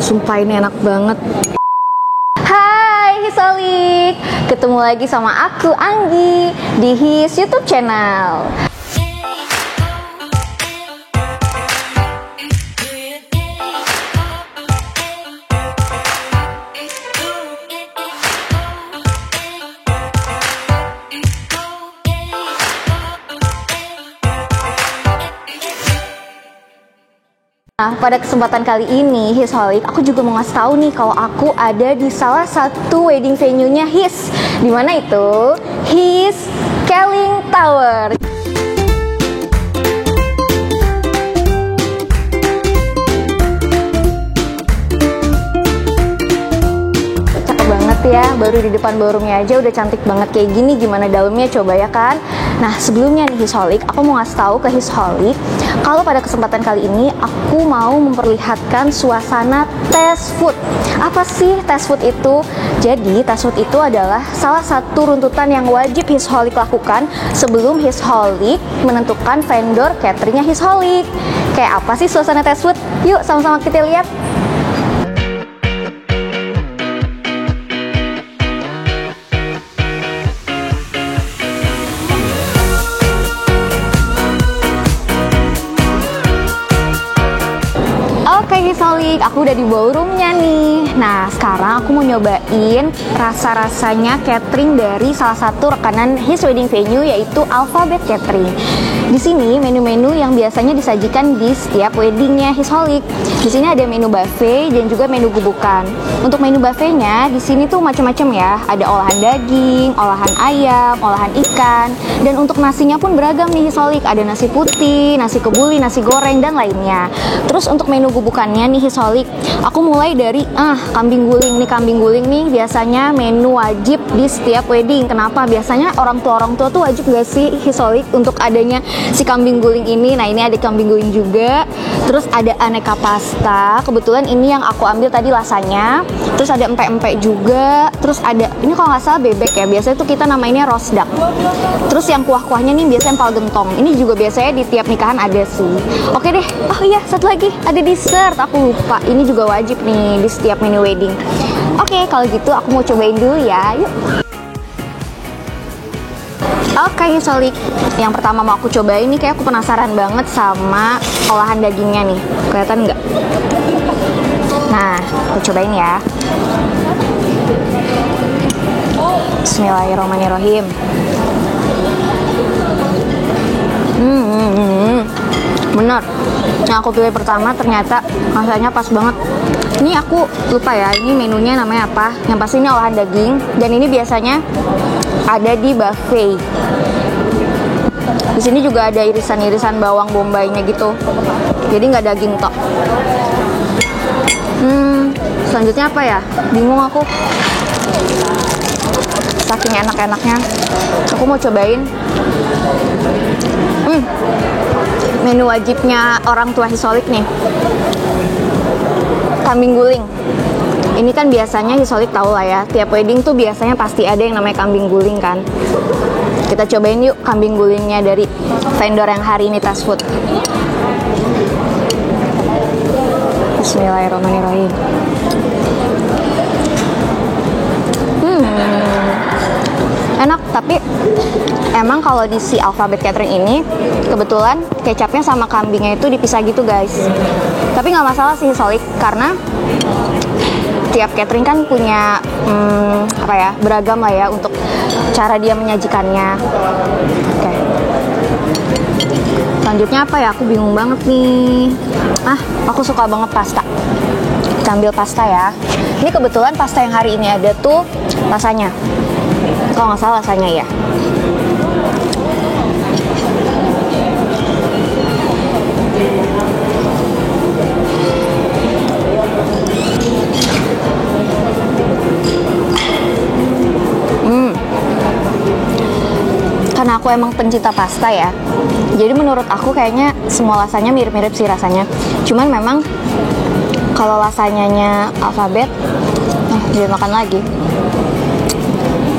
Sumpah ini enak banget. Hai Hisolik, ketemu lagi sama aku Anggi di His YouTube channel. Nah, pada kesempatan kali ini, Hisolik, aku juga mau ngasih tahu nih kalau aku ada di salah satu wedding venue-nya His. Di mana itu? His Keling Tower. Cakep banget ya, baru di depan ballroomnya aja udah cantik banget kayak gini. Gimana dalamnya coba ya kan? Nah, sebelumnya nih Hisolik, aku mau ngasih tahu ke Hisolik kalau pada kesempatan kali ini aku mau memperlihatkan suasana test food. Apa sih test food itu? Jadi test food itu adalah salah satu runtutan yang wajib Hisolik lakukan sebelum Hisolik menentukan vendor cateringnya Hisolik. Kayak apa sih suasana test food? Yuk sama-sama kita lihat. Oke Hisolik, aku udah di ballroomnya nih. Nah, sekarang aku mau nyobain rasa-rasanya catering dari salah satu rekanan His Wedding Venue, yaitu Alphabet Catering. Di sini menu-menu yang biasanya disajikan di setiap weddingnya Hisolik. Di sini ada menu buffet dan juga menu gubukan. Untuk menu buffetnya di sini tuh macam-macam ya. Ada olahan daging, olahan ayam, olahan ikan, dan untuk nasinya pun beragam nih Hisolik. Ada nasi putih, nasi kebuli, nasi goreng dan lainnya. Terus untuk menu gubukannya nih Hisolik, aku mulai dari kambing guling nih. Kambing guling nih biasanya menu wajib di setiap wedding. Kenapa? Biasanya orang tua tuh wajib gak sih Hisolik untuk adanya si kambing guling ini. Nah, ini ada kambing guling juga. Terus ada aneka pasta. Kebetulan ini yang aku ambil tadi lasanya. Terus ada empek-empek juga. Terus ada, ini kalau nggak salah bebek ya. Biasanya tuh kita namainnya roast duck. Terus yang kuah-kuahnya nih biasanya empal gentong. Ini juga biasanya di tiap nikahan ada sih. Oke deh. Oh iya, satu lagi ada dessert. Aku lupa. Ini juga wajib nih di setiap menu wedding. Oke, kalau gitu aku mau cobain dulu ya. Yuk. Oke Hisolik, yang pertama mau aku cobain nih, kayak aku penasaran banget sama olahan dagingnya nih. Kelihatan nggak? Nah, aku cobain ya. Bismillahirrahmanirrahim. Bener. Yang aku pilih pertama ternyata rasanya pas banget. Ini aku lupa ya, ini menunya namanya apa. Yang pasti ini olahan daging, dan ini biasanya ada di buffet. Di sini juga ada irisan-irisan bawang bombaynya gitu. Jadi nggak daging tok. Selanjutnya apa ya? Bingung aku. Saking enak-enaknya, aku mau cobain. Menu wajibnya orang tua Hisolik nih, kambing guling. Ini kan biasanya Hisolik tahu lah ya, tiap wedding tuh biasanya pasti ada yang namanya kambing guling kan. Kita cobain yuk kambing gulingnya dari vendor yang hari ini test food. Bismillahirrahmanirrahim. Enak, tapi emang kalau di si Alphabet Catering ini kebetulan kecapnya sama kambingnya itu dipisah gitu guys. Tapi nggak masalah sih Hisolik, karena tiap catering kan punya beragam lah ya untuk cara dia menyajikannya. Oke. Selanjutnya apa ya? Aku bingung banget nih. Aku suka banget pasta. Kita ambil pasta ya. Ini kebetulan pasta yang hari ini ada tuh rasanya. Kalau nggak salah rasanya ya. Karena aku emang pencinta pasta ya, jadi menurut aku kayaknya semua lasanya mirip-mirip sih rasanya. Cuman memang kalau lasanyanya Alphabet, jadi makan lagi.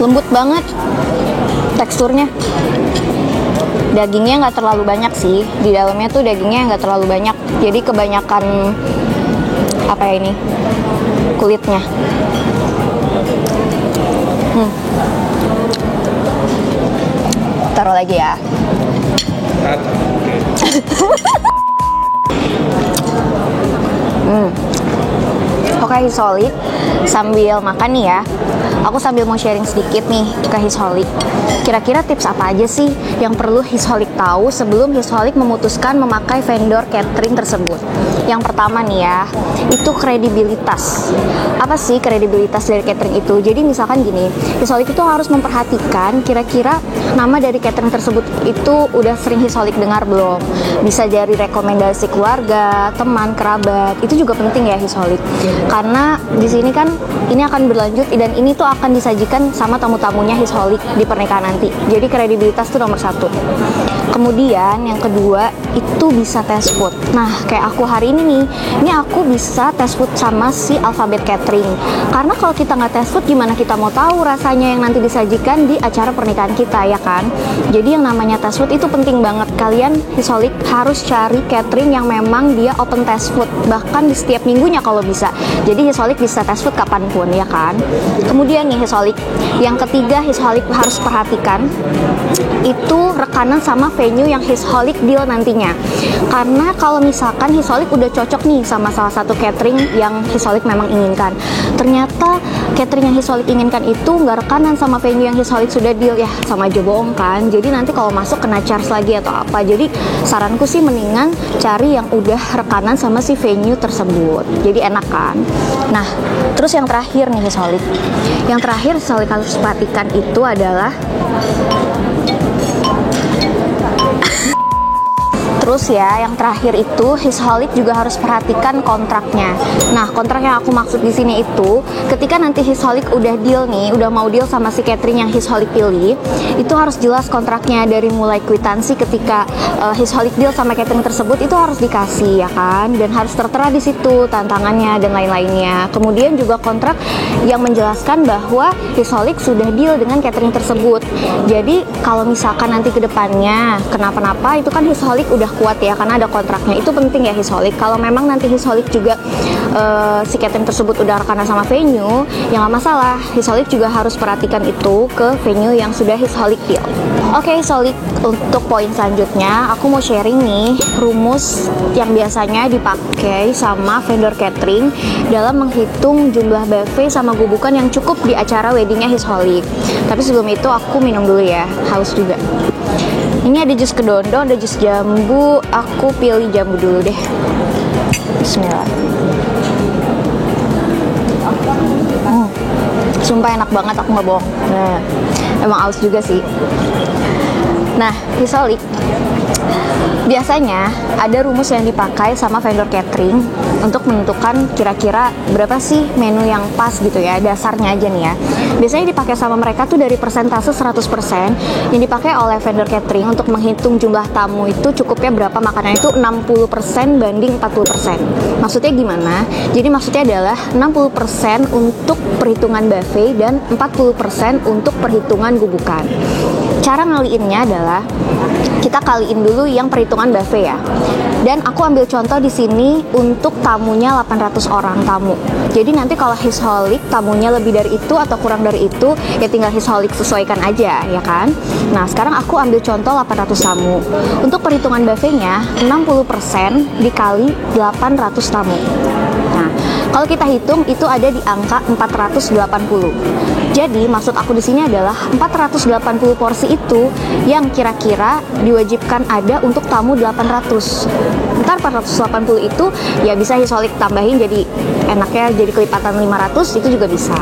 Lembut banget teksturnya. Dagingnya nggak terlalu banyak sih, di dalamnya tuh dagingnya nggak terlalu banyak. Jadi kebanyakan apa ya ini? Kulitnya. Taruh lagi ya. Oke, Hisolik sambil makan nih ya. Aku sambil mau sharing sedikit nih ke Hisolik. Kira-kira tips apa aja sih yang perlu Hisolik tahu sebelum Hisolik memutuskan memakai vendor catering tersebut? Yang pertama nih ya, itu kredibilitas. Apa sih kredibilitas dari catering itu? Jadi misalkan gini, Hisolik itu harus memperhatikan kira-kira nama dari catering tersebut itu udah sering Hisolik dengar belum? Bisa dari rekomendasi keluarga, teman, kerabat. Itu juga penting ya Hisolik. Karena di sini kan ini akan berlanjut dan ini tuh akan disajikan sama tamu-tamunya Hisolik di pernikahan nanti. Jadi kredibilitas tuh nomor satu. Kemudian yang kedua itu bisa test food. Nah kayak aku hari ini nih aku bisa test food sama si Alphabet Catering. Karena kalau kita nggak test food gimana kita mau tahu rasanya yang nanti disajikan di acara pernikahan kita ya kan. Jadi yang namanya test food itu penting banget. Kalian Hisolik harus cari catering yang memang dia open test food. Bahkan di setiap minggunya kalau bisa. Jadi Hisolik bisa test food kapanpun ya kan. Kemudian nih Hisolik, yang ketiga Hisolik harus perhatikan itu rekanan sama venue yang Hisolik deal nantinya. Karena kalau misalkan Hisolik udah cocok nih sama salah satu catering yang Hisolik memang inginkan, ternyata catering yang Hisolik inginkan itu nggak rekanan sama venue yang Hisolik sudah deal, ya sama aja bohong kan. Jadi nanti kalau masuk kena charge lagi atau apa. Jadi saranku sih mendingan cari yang udah rekanan sama si venue tersebut. Jadi enak kan. Nah terus yang terakhir nih Hisolik, yang terakhir Hisolik harus perhatikan itu adalah terus ya, yang terakhir itu Hisolik juga harus perhatikan kontraknya. Nah, kontrak yang aku maksud di sini itu ketika nanti Hisolik udah deal nih, udah mau deal sama si catering yang Hisolik pilih, itu harus jelas kontraknya dari mulai kwitansi ketika Hisolik deal sama catering tersebut itu harus dikasih ya kan, dan harus tertera di situ tantangannya dan lain-lainnya. Kemudian juga kontrak yang menjelaskan bahwa Hisolik sudah deal dengan catering tersebut. Jadi kalau misalkan nanti kedepannya kenapa-napa itu kan Hisolik udah kuat ya karena ada kontraknya. Itu penting ya Hisolik. Kalau memang nanti Hisolik juga si catering tersebut udah rekanan sama venue, ya nggak masalah. Hisolik juga harus perhatikan itu ke venue yang sudah Hisolik deal. Oke Hisolik, untuk poin selanjutnya aku mau sharing nih rumus yang biasanya dipakai sama vendor catering dalam menghitung jumlah buffet sama gubukan yang cukup di acara weddingnya Hisolik. Tapi sebelum itu aku minum dulu ya, haus juga. Ini ada jus kedondo, ada jus jambu. Aku pilih jambu dulu deh. Bismillah. Sumpah enak banget, aku nggak bohong. Nah, emang aus juga sih. Nah, Hisolik, biasanya ada rumus yang dipakai sama vendor catering untuk menentukan kira-kira berapa sih menu yang pas gitu ya, dasarnya aja nih ya. Biasanya dipakai sama mereka tuh dari persentase 100% yang dipakai oleh vendor catering untuk menghitung jumlah tamu itu cukupnya berapa makanan itu 60% banding 40%. Maksudnya gimana? Jadi maksudnya adalah 60% untuk perhitungan buffet dan 40% untuk perhitungan gubukan. Cara ngaliinnya adalah kita kaliin dulu yang perhitungan buffet ya. Dan aku ambil contoh di sini untuk tamunya 800 orang tamu. Jadi nanti kalau Hisolik tamunya lebih dari itu atau kurang dari itu, ya tinggal Hisolik sesuaikan aja ya kan. Nah sekarang aku ambil contoh 800 tamu. Untuk perhitungan buffetnya 60% dikali 800 tamu. Nah kalau kita hitung itu ada di angka 480. Jadi maksud aku di sini adalah 480 porsi itu yang kira-kira diwajibkan ada untuk tamu 800. Ntar 480 itu ya bisa Hisolik tambahin jadi enaknya jadi kelipatan 500, itu juga bisa.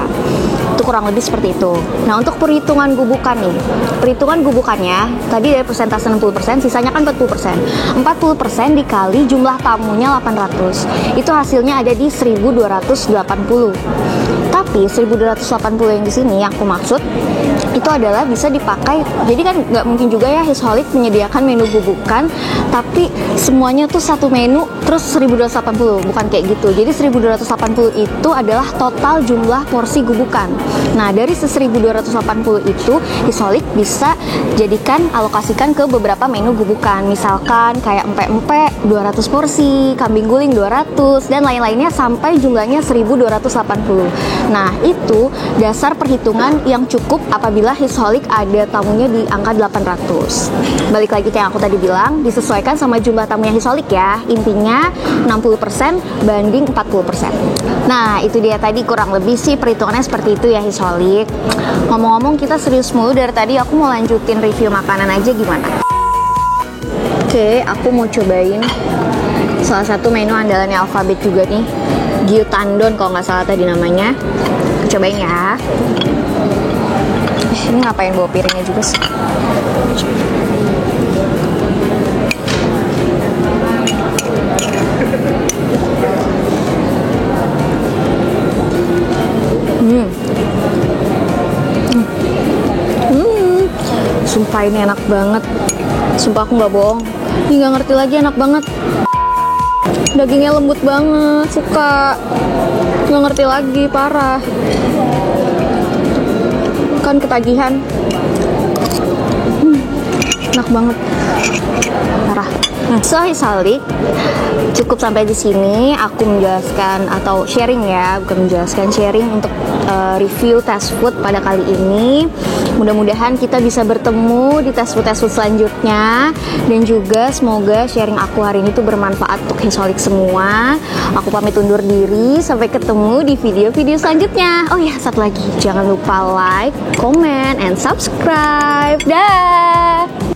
Itu kurang lebih seperti itu. Nah untuk perhitungan gubukan nih, perhitungan gubukannya tadi dari persentase 60%, sisanya kan 40%. 40% dikali jumlah tamunya 800, itu hasilnya ada di 1280. Tapi 1280 yang di sini yang aku maksud itu adalah bisa dipakai. Jadi kan nggak mungkin juga ya Hisholic menyediakan menu gubukan tapi semuanya tuh satu menu terus 1280, bukan kayak gitu. Jadi 1280 itu adalah total jumlah porsi gubukan. Nah, dari 1280 itu Hisholic bisa jadikan alokasikan ke beberapa menu gubukan. Misalkan kayak empek-empek 200 porsi, kambing guling 200 dan lain-lainnya sampai jumlahnya 1280. Nah, itu dasar perhitungan yang cukup apabila Hisholic ada tamunya di angka 800. Balik lagi kayak yang aku tadi bilang, disesuaikan sama jumlah tamunya Hisholic ya. Intinya 60% banding 40%. Nah, itu dia tadi kurang lebih sih perhitungannya seperti itu ya Hisholic. Ngomong-ngomong kita serius mulu dari tadi, aku mau lanjutin review makanan aja gimana? Oke, aku mau cobain salah satu menu andalannya Alphabet juga nih, Gyutandon kalau nggak salah tadi namanya. Cobain ya. Ini ngapain bawa piringnya juga sih? Sumpah ini enak banget. Sumpah aku nggak bohong. Ini nggak ngerti lagi, enak banget. Dagingnya lembut banget, suka. Nggak ngerti lagi, parah. Kan ketagihan. Enak banget, parah. So Hisholic, cukup sampai di sini. Aku menjelaskan atau sharing ya, bukan menjelaskan, sharing untuk review Tez Food pada kali ini. Mudah-mudahan kita bisa bertemu di Tez Food selanjutnya, dan juga semoga sharing aku hari ini tuh bermanfaat untuk Hisholic semua. Aku pamit undur diri, sampai ketemu di video-video selanjutnya. Oh ya, satu lagi, jangan lupa like, comment, and subscribe. Dah.